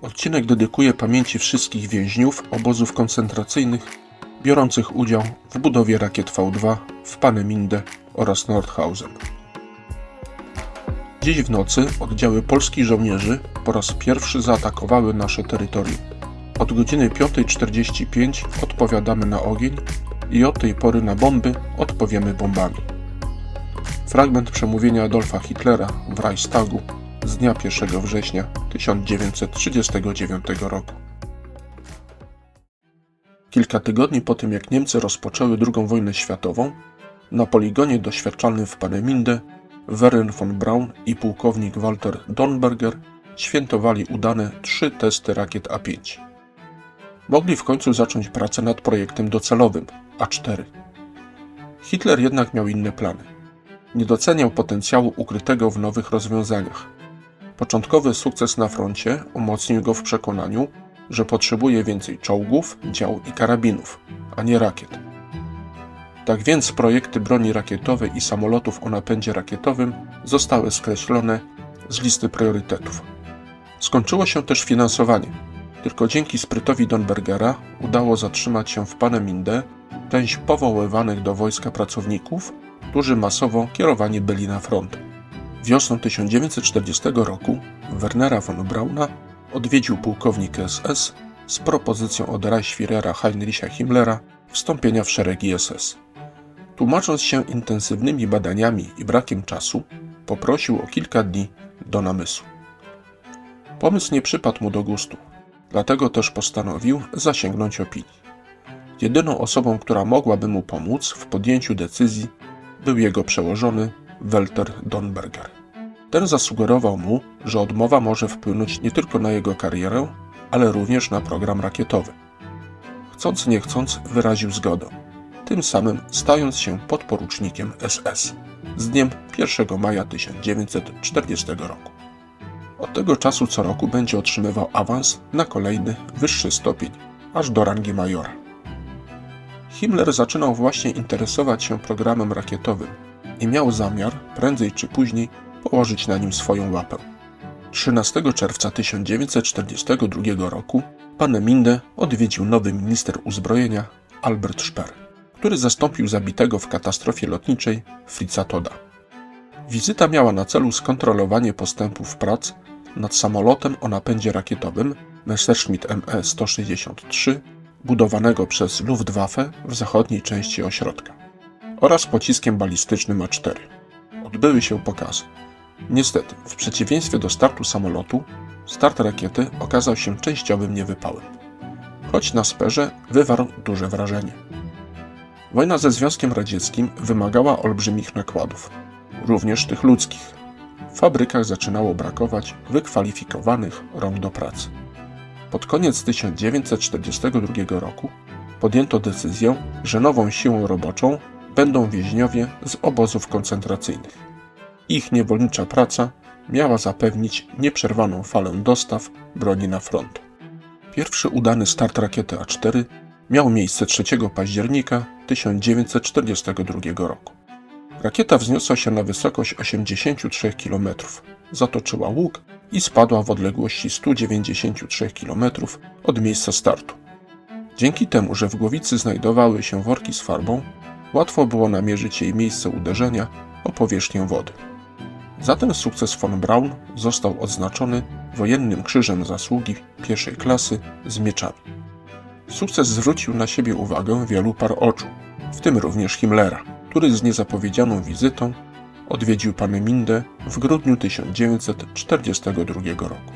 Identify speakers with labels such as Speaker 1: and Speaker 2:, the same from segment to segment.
Speaker 1: Odcinek dedykuję pamięci wszystkich więźniów obozów koncentracyjnych biorących udział w budowie rakiet V2 w Peenemünde oraz Nordhausen. Dziś w nocy oddziały polskich żołnierzy po raz pierwszy zaatakowały nasze terytorium. Od godziny 5:45 odpowiadamy na ogień i od tej pory na bomby odpowiemy bombami. Fragment przemówienia Adolfa Hitlera w Reichstagu z dnia 1 września 1939 roku. Kilka tygodni po tym, jak Niemcy rozpoczęły II wojnę światową, na poligonie doświadczalnym w Peenemünde Wernher von Braun i pułkownik Walter Dornberger świętowali udane 3 testy rakiet A-5. Mogli w końcu zacząć pracę nad projektem docelowym A-4. Hitler jednak miał inne plany. Nie doceniał potencjału ukrytego w nowych rozwiązaniach. Początkowy sukces na froncie umocnił go w przekonaniu, że potrzebuje więcej czołgów, dział i karabinów, a nie rakiet. Tak więc projekty broni rakietowej i samolotów o napędzie rakietowym zostały skreślone z listy priorytetów. Skończyło się też finansowanie. Tylko dzięki sprytowi Dornbergera udało zatrzymać się w Peenemünde część powoływanych do wojska pracowników, którzy masowo kierowani byli na front. Wiosną 1940 roku Wernera von Brauna odwiedził pułkownik SS z propozycją od Reichsführera Heinricha Himmlera wstąpienia w szeregi SS. Tłumacząc się intensywnymi badaniami i brakiem czasu, poprosił o kilka dni do namysłu. Pomysł nie przypadł mu do gustu, dlatego też postanowił zasięgnąć opinii. Jedyną osobą, która mogłaby mu pomóc w podjęciu decyzji, był jego przełożony Walter Dornberger. Ten zasugerował mu, że odmowa może wpłynąć nie tylko na jego karierę, ale również na program rakietowy. Chcąc nie chcąc wyraził zgodę, tym samym stając się podporucznikiem SS z dniem 1 maja 1940 roku. Od tego czasu co roku będzie otrzymywał awans na kolejny, wyższy stopień, aż do rangi majora. Himmler zaczynał właśnie interesować się programem rakietowym i miał zamiar, prędzej czy później, położyć na nim swoją łapę. 13 czerwca 1942 roku Peenemünde odwiedził nowy minister uzbrojenia Albert Speer, który zastąpił zabitego w katastrofie lotniczej Fritza Todda. Wizyta miała na celu skontrolowanie postępów prac nad samolotem o napędzie rakietowym Messerschmitt Me-163 budowanego przez Luftwaffe w zachodniej części ośrodka oraz pociskiem balistycznym A-4. Odbyły się pokazy. Niestety, w przeciwieństwie do startu samolotu, start rakiety okazał się częściowym niewypałem. Choć na Speerze wywarł duże wrażenie. Wojna ze Związkiem Radzieckim wymagała olbrzymich nakładów, również tych ludzkich. W fabrykach zaczynało brakować wykwalifikowanych rąk do pracy. Pod koniec 1942 roku podjęto decyzję, że nową siłą roboczą będą więźniowie z obozów koncentracyjnych. Ich niewolnicza praca miała zapewnić nieprzerwaną falę dostaw broni na front. Pierwszy udany start rakiety A-4 miał miejsce 3 października 1942 roku. Rakieta wzniosła się na wysokość 83 km, zatoczyła łuk i spadła w odległości 193 km od miejsca startu. Dzięki temu, że w głowicy znajdowały się worki z farbą, łatwo było namierzyć jej miejsce uderzenia o powierzchnię wody. Za ten sukces von Braun został odznaczony Wojennym Krzyżem Zasługi I klasy z mieczami. Sukces zwrócił na siebie uwagę wielu par oczu, w tym również Himmlera, który z niezapowiedzianą wizytą odwiedził Peenemünde w grudniu 1942 roku.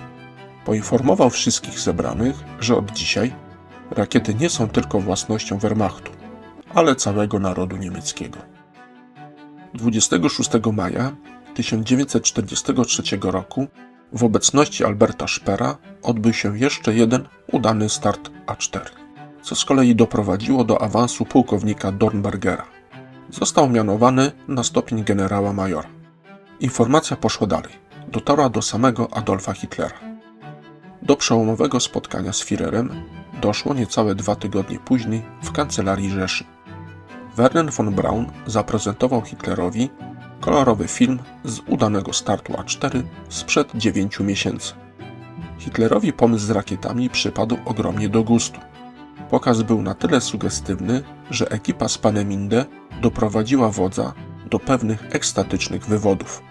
Speaker 1: Poinformował wszystkich zebranych, że od dzisiaj rakiety nie są tylko własnością Wehrmachtu, ale całego narodu niemieckiego. 26 maja 1943 roku w obecności Alberta Speera odbył się jeszcze jeden udany start A-4, co z kolei doprowadziło do awansu pułkownika Dornbergera. Został mianowany na stopień generała majora. Informacja poszła dalej. Dotarła do samego Adolfa Hitlera. Do przełomowego spotkania z Führerem doszło niecałe 2 tygodnie później w kancelarii Rzeszy. Wernher von Braun zaprezentował Hitlerowi kolorowy film z udanego startu A-4 sprzed 9 miesięcy. Hitlerowi pomysł z rakietami przypadł ogromnie do gustu. Pokaz był na tyle sugestywny, że ekipa z Peenemünde doprowadziła wodza do pewnych ekstatycznych wywodów.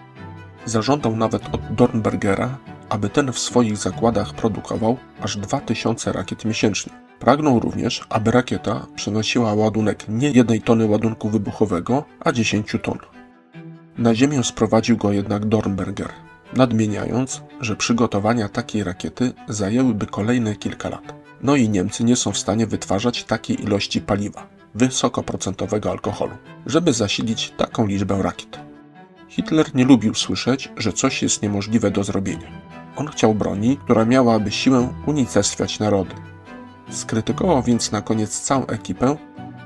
Speaker 1: Zażądał nawet od Dornbergera, aby ten w swoich zakładach produkował aż 2000 rakiet miesięcznie. Pragnął również, aby rakieta przenosiła ładunek nie 1 tony ładunku wybuchowego, a 10 ton. Na ziemię sprowadził go jednak Dornberger, nadmieniając, że przygotowania takiej rakiety zajęłyby kolejne kilka lat. No i Niemcy nie są w stanie wytwarzać takiej ilości paliwa, wysokoprocentowego alkoholu, żeby zasilić taką liczbę rakiet. Hitler nie lubił słyszeć, że coś jest niemożliwe do zrobienia. On chciał broni, która miałaby siłę unicestwiać narody. Skrytykował więc na koniec całą ekipę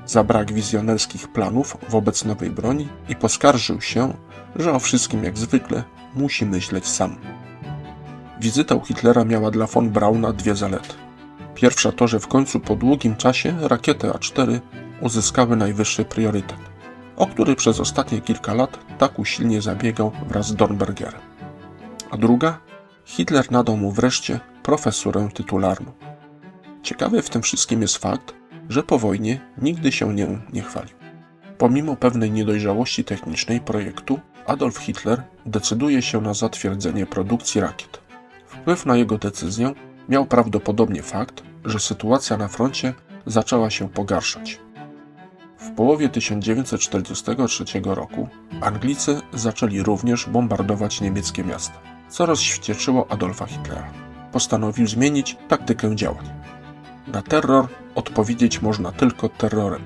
Speaker 1: za brak wizjonerskich planów wobec nowej broni i poskarżył się, że o wszystkim jak zwykle musi myśleć sam. Wizyta u Hitlera miała dla von Brauna dwie zalety. Pierwsza to, że w końcu po długim czasie rakiety A4 uzyskały najwyższy priorytet, o który przez ostatnie kilka lat tak usilnie zabiegał wraz z Dornbergerem. A druga, Hitler nadał mu wreszcie profesurę tytularną. Ciekawy w tym wszystkim jest fakt, że po wojnie nigdy się nią nie chwalił. Pomimo pewnej niedojrzałości technicznej projektu, Adolf Hitler decyduje się na zatwierdzenie produkcji rakiet. Wpływ na jego decyzję miał prawdopodobnie fakt, że sytuacja na froncie zaczęła się pogarszać. W połowie 1943 roku Anglicy zaczęli również bombardować niemieckie miasta, co rozwścieczyło Adolfa Hitlera. Postanowił zmienić taktykę działań. Na terror odpowiedzieć można tylko terrorem.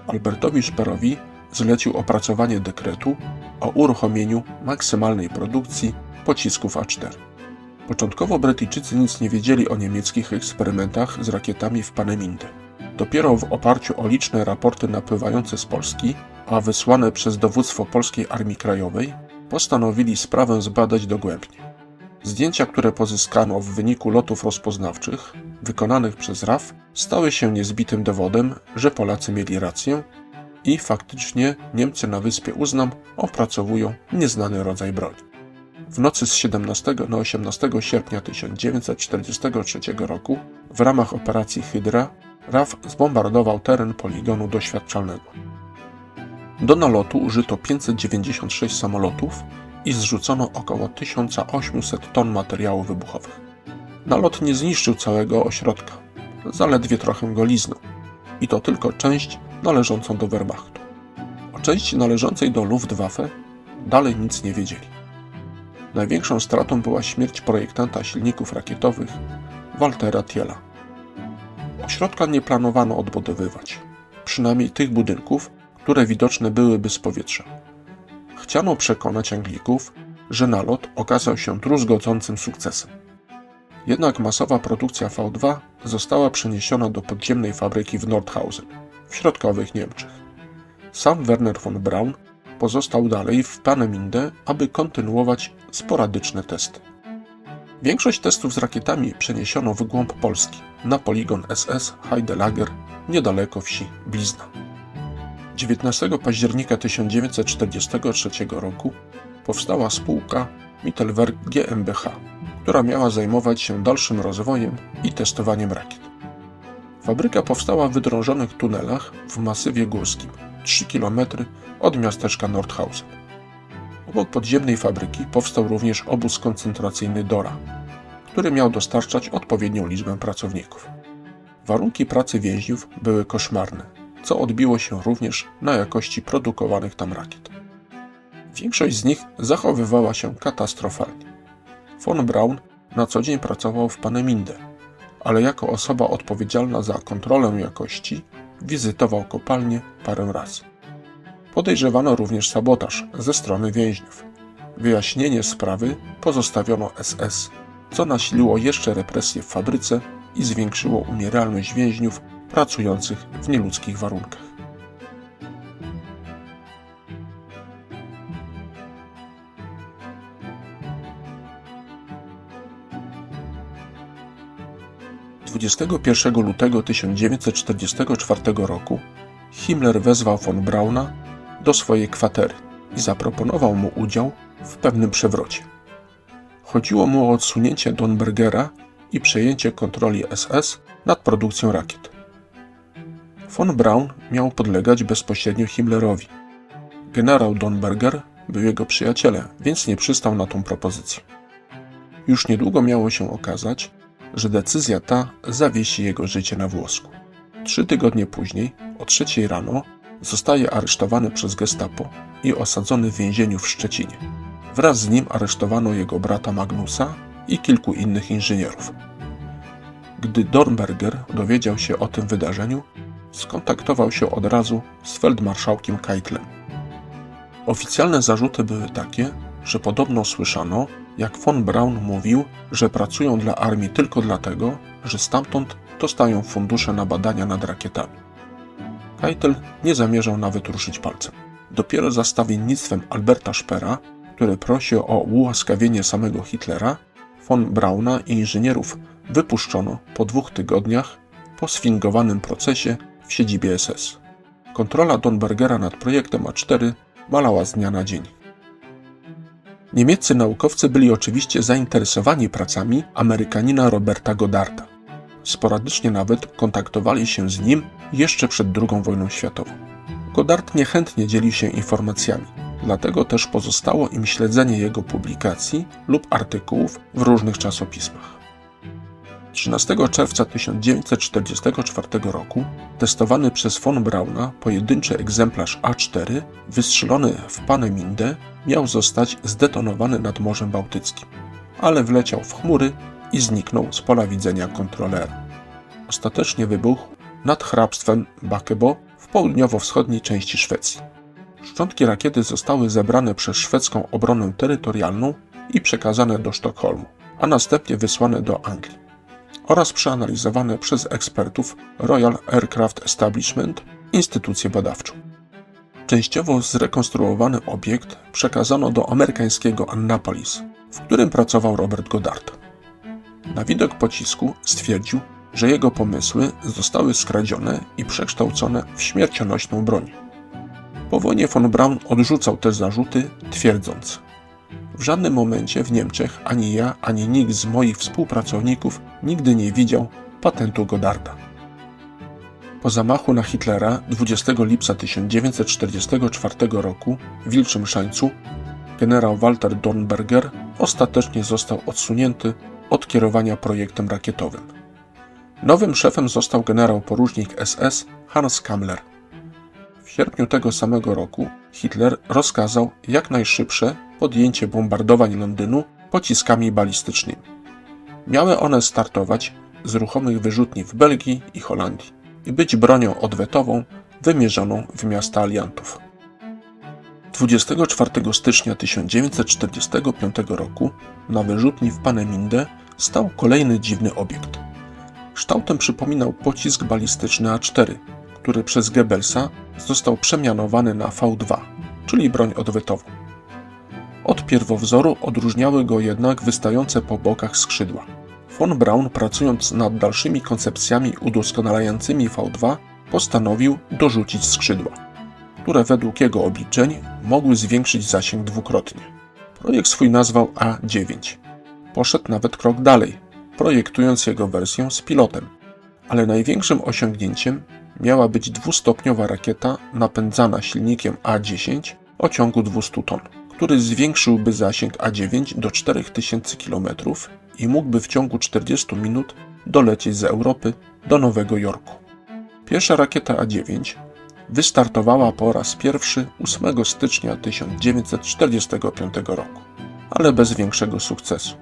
Speaker 1: Albertowi Speerowi zlecił opracowanie dekretu o uruchomieniu maksymalnej produkcji pocisków A4. Początkowo Brytyjczycy nic nie wiedzieli o niemieckich eksperymentach z rakietami w Peenemünde. Dopiero w oparciu o liczne raporty napływające z Polski, a wysłane przez dowództwo Polskiej Armii Krajowej, postanowili sprawę zbadać dogłębnie. Zdjęcia, które pozyskano w wyniku lotów rozpoznawczych wykonanych przez RAF, stały się niezbitym dowodem, że Polacy mieli rację i faktycznie Niemcy na wyspie Uznam opracowują nieznany rodzaj broni. W nocy z 17 na 18 sierpnia 1943 roku w ramach operacji Hydra RAF zbombardował teren poligonu doświadczalnego. Do nalotu użyto 596 samolotów i zrzucono około 1800 ton materiałów wybuchowych. Nalot nie zniszczył całego ośrodka, zaledwie trochę go liznął. I to tylko część należącą do Wehrmachtu. O części należącej do Luftwaffe dalej nic nie wiedzieli. Największą stratą była śmierć projektanta silników rakietowych Waltera Thiela. Ośrodka nie planowano odbudowywać, przynajmniej tych budynków, które widoczne byłyby z powietrza. Chciano przekonać Anglików, że nalot okazał się druzgocącym sukcesem. Jednak masowa produkcja V2 została przeniesiona do podziemnej fabryki w Nordhausen, w środkowych Niemczech. Sam Werner von Braun pozostał dalej w Peenemünde, aby kontynuować sporadyczne testy. Większość testów z rakietami przeniesiono w głąb Polski, na poligon SS Heidelager, niedaleko wsi Blizna. 19 października 1943 roku powstała spółka Mittelwerk GmbH, która miała zajmować się dalszym rozwojem i testowaniem rakiet. Fabryka powstała w wydrążonych tunelach w masywie górskim, 3 km od miasteczka Nordhausen. Obok podziemnej fabryki powstał również obóz koncentracyjny Dora, który miał dostarczać odpowiednią liczbę pracowników. Warunki pracy więźniów były koszmarne, co odbiło się również na jakości produkowanych tam rakiet. Większość z nich zachowywała się katastrofalnie. Von Braun na co dzień pracował w Peenemünde, ale jako osoba odpowiedzialna za kontrolę jakości wizytował kopalnię parę razy. Podejrzewano również sabotaż ze strony więźniów. Wyjaśnienie sprawy pozostawiono SS, co nasiliło jeszcze represje w fabryce i zwiększyło umieralność więźniów pracujących w nieludzkich warunkach. Dwudziestego 1 lutego 1944 roku Himmler wezwał von Brauna do swojej kwatery i zaproponował mu udział w pewnym przewrocie. Chodziło mu o odsunięcie Dornbergera i przejęcie kontroli SS nad produkcją rakiet. Von Braun miał podlegać bezpośrednio Himmlerowi. Generał Dornberger był jego przyjacielem, więc nie przystał na tą propozycję. Już niedługo miało się okazać, że decyzja ta zawiesi jego życie na włosku. 3 tygodnie później, o 3 rano, zostaje aresztowany przez Gestapo i osadzony w więzieniu w Szczecinie. Wraz z nim aresztowano jego brata Magnusa i kilku innych inżynierów. Gdy Dornberger dowiedział się o tym wydarzeniu, skontaktował się od razu z feldmarszałkiem Keitlem. Oficjalne zarzuty były takie, że podobno słyszano, jak von Braun mówił, że pracują dla armii tylko dlatego, że stamtąd dostają fundusze na badania nad rakietami. Keitel nie zamierzał nawet ruszyć palcem. Dopiero za stawiennictwem Alberta Speera, który prosił o ułaskawienie samego Hitlera, von Brauna i inżynierów wypuszczono po 2 tygodniach po sfingowanym procesie w siedzibie SS. Kontrola Dornbergera nad projektem A4 malała z dnia na dzień. Niemieccy naukowcy byli oczywiście zainteresowani pracami Amerykanina Roberta Godarda. Sporadycznie nawet kontaktowali się z nim jeszcze przed II wojną światową. Goddard niechętnie dzielił się informacjami, dlatego też pozostało im śledzenie jego publikacji lub artykułów w różnych czasopismach. 13 czerwca 1944 roku testowany przez von Brauna pojedynczy egzemplarz A4 wystrzelony w Peenemünde miał zostać zdetonowany nad Morzem Bałtyckim, ale wleciał w chmury i zniknął z pola widzenia kontrolera. Ostatecznie wybuchł nad hrabstwem Backebo w południowo-wschodniej części Szwecji. Szczątki rakiety zostały zebrane przez szwedzką obronę terytorialną i przekazane do Sztokholmu, a następnie wysłane do Anglii oraz przeanalizowane przez ekspertów Royal Aircraft Establishment, instytucję badawczą. Częściowo zrekonstruowany obiekt przekazano do amerykańskiego Annapolis, w którym pracował Robert Goddard. Na widok pocisku stwierdził, że jego pomysły zostały skradzione i przekształcone w śmiercionośną broń. Po wojnie von Braun odrzucał te zarzuty, twierdząc: w żadnym momencie w Niemczech ani ja, ani nikt z moich współpracowników nigdy nie widział patentu Goddarda. Po zamachu na Hitlera 20 lipca 1944 roku w Wilczym Szańcu generał Walter Dornberger ostatecznie został odsunięty od kierowania projektem rakietowym. Nowym szefem został generał porucznik SS Hans Kammler. W sierpniu tego samego roku Hitler rozkazał jak najszybsze podjęcie bombardowań Londynu pociskami balistycznymi. Miały one startować z ruchomych wyrzutni w Belgii i Holandii i być bronią odwetową wymierzoną w miasta aliantów. 24 stycznia 1945 roku na wyrzutni w Peenemünde stał kolejny dziwny obiekt. Kształtem przypominał pocisk balistyczny A4, który przez Goebbelsa został przemianowany na V2, czyli broń odwetową. Od pierwowzoru odróżniały go jednak wystające po bokach skrzydła. Von Braun, pracując nad dalszymi koncepcjami udoskonalającymi V2, postanowił dorzucić skrzydła, które według jego obliczeń mogły zwiększyć zasięg dwukrotnie. Projekt swój nazwał A9. Poszedł nawet krok dalej, projektując jego wersję z pilotem, ale największym osiągnięciem miała być dwustopniowa rakieta napędzana silnikiem A10 o ciągu 200 ton, który zwiększyłby zasięg A9 do 4000 km i mógłby w ciągu 40 minut dolecieć z Europy do Nowego Jorku. Pierwsza rakieta A9 wystartowała po raz pierwszy 8 stycznia 1945 roku, ale bez większego sukcesu.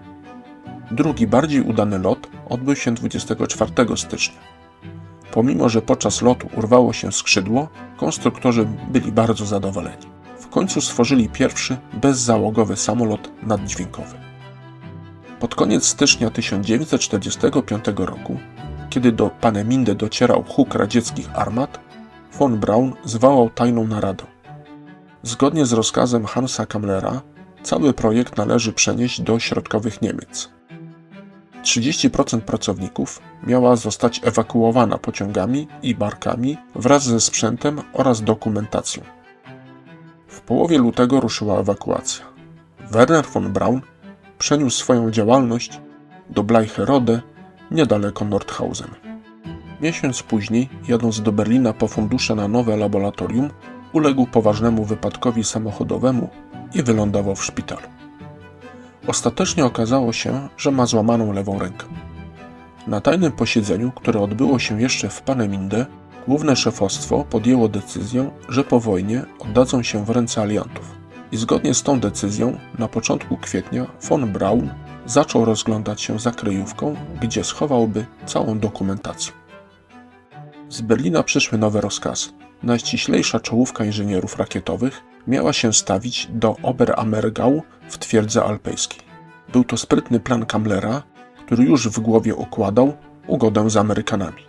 Speaker 1: Drugi, bardziej udany lot odbył się 24 stycznia. Pomimo że podczas lotu urwało się skrzydło, konstruktorzy byli bardzo zadowoleni. W końcu stworzyli pierwszy bezzałogowy samolot naddźwiękowy. Pod koniec stycznia 1945 roku, kiedy do Peenemünde docierał huk radzieckich armat, von Braun zwołał tajną naradę. Zgodnie z rozkazem Hansa Kammlera cały projekt należy przenieść do środkowych Niemiec. 30% pracowników miała zostać ewakuowana pociągami i barkami wraz ze sprzętem oraz dokumentacją. W połowie lutego ruszyła ewakuacja. Werner von Braun przeniósł swoją działalność do Bleicherode niedaleko Nordhausen. Miesiąc później, jadąc do Berlina po fundusze na nowe laboratorium, uległ poważnemu wypadkowi samochodowemu i wylądował w szpitalu. Ostatecznie okazało się, że ma złamaną lewą rękę. Na tajnym posiedzeniu, które odbyło się jeszcze w Peenemünde, główne szefostwo podjęło decyzję, że po wojnie oddadzą się w ręce aliantów. I zgodnie z tą decyzją na początku kwietnia von Braun zaczął rozglądać się za kryjówką, gdzie schowałby całą dokumentację. Z Berlina przyszły nowe rozkazy. Najściślejsza czołówka inżynierów rakietowych miała się stawić do Oberammergau w twierdzy alpejskiej. Był to sprytny plan Kammlera, który już w głowie układał ugodę z Amerykanami.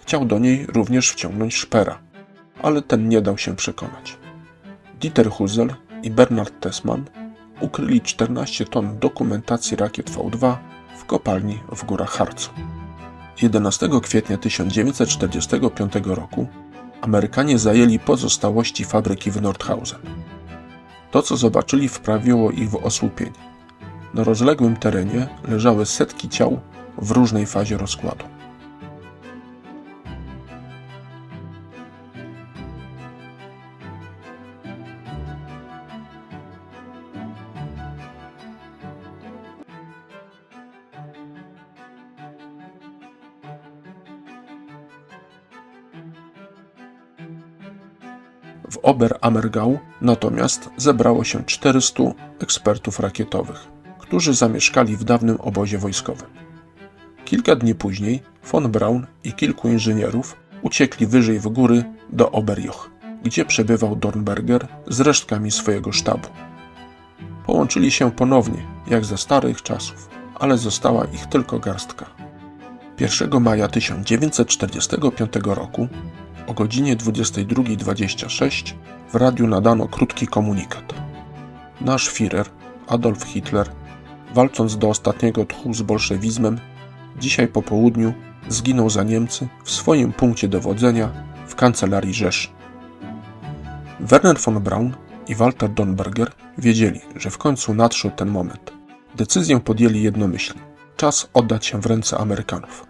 Speaker 1: Chciał do niej również wciągnąć Speera, ale ten nie dał się przekonać. Dieter Husel i Bernard Tessmann ukryli 14 ton dokumentacji rakiet V2 w kopalni w górach Harcu. 11 kwietnia 1945 roku Amerykanie zajęli pozostałości fabryki w Nordhausen. To, co zobaczyli, wprawiło ich w osłupienie. Na rozległym terenie leżały setki ciał w różnej fazie rozkładu. W Oberammergau natomiast zebrało się 400 ekspertów rakietowych, którzy zamieszkali w dawnym obozie wojskowym. Kilka dni później von Braun i kilku inżynierów uciekli wyżej w góry do Oberjoch, gdzie przebywał Dornberger z resztkami swojego sztabu. Połączyli się ponownie, jak ze starych czasów, ale została ich tylko garstka. 1 maja 1945 roku o godzinie 22:26 w radiu nadano krótki komunikat. Nasz Führer, Adolf Hitler, walcząc do ostatniego tchu z bolszewizmem, dzisiaj po południu zginął za Niemcy w swoim punkcie dowodzenia w kancelarii Rzeszy. Werner von Braun i Walter Dornberger wiedzieli, że w końcu nadszedł ten moment. Decyzję podjęli jednomyślnie. Czas oddać się w ręce Amerykanów.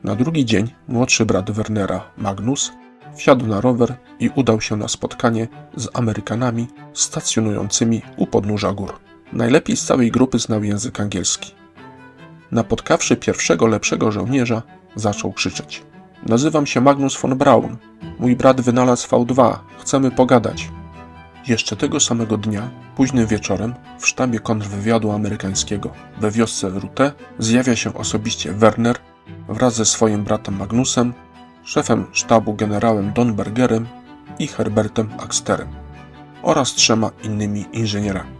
Speaker 1: Na drugi dzień młodszy brat Wernera, Magnus, wsiadł na rower i udał się na spotkanie z Amerykanami stacjonującymi u podnóża gór. Najlepiej z całej grupy znał język angielski. Napotkawszy pierwszego lepszego żołnierza, zaczął krzyczeć: „Nazywam się Magnus von Braun. Mój brat wynalazł V2. Chcemy pogadać”. Jeszcze tego samego dnia, późnym wieczorem, w sztabie kontrwywiadu amerykańskiego we wiosce Rute zjawia się osobiście Werner wraz ze swoim bratem Magnusem, szefem sztabu generałem Dornbergerem i Herbertem Axterem oraz 3 innymi inżynierami.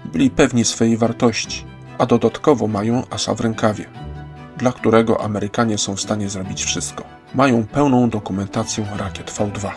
Speaker 1: Byli pewni swej wartości, a dodatkowo mają asa w rękawie, dla którego Amerykanie są w stanie zrobić wszystko. Mają pełną dokumentację rakiet V2.